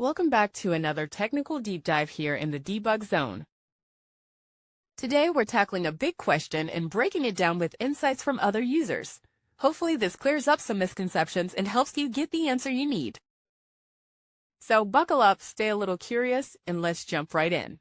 Welcome back to another technical deep dive here in the debug zone. Today we're tackling a big question and breaking it down with insights from other users. Hopefully this clears up some misconceptions and helps you get the answer you need. So buckle up, stay a little curious, and let's jump right in.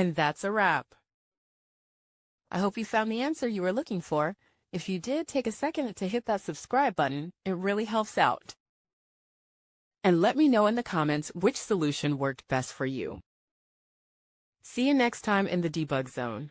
And that's a wrap. I hope you found the answer you were looking for. If you did, take a second to hit that subscribe button. It really helps out. And let me know in the comments which solution worked best for you. See you next time in the debug zone.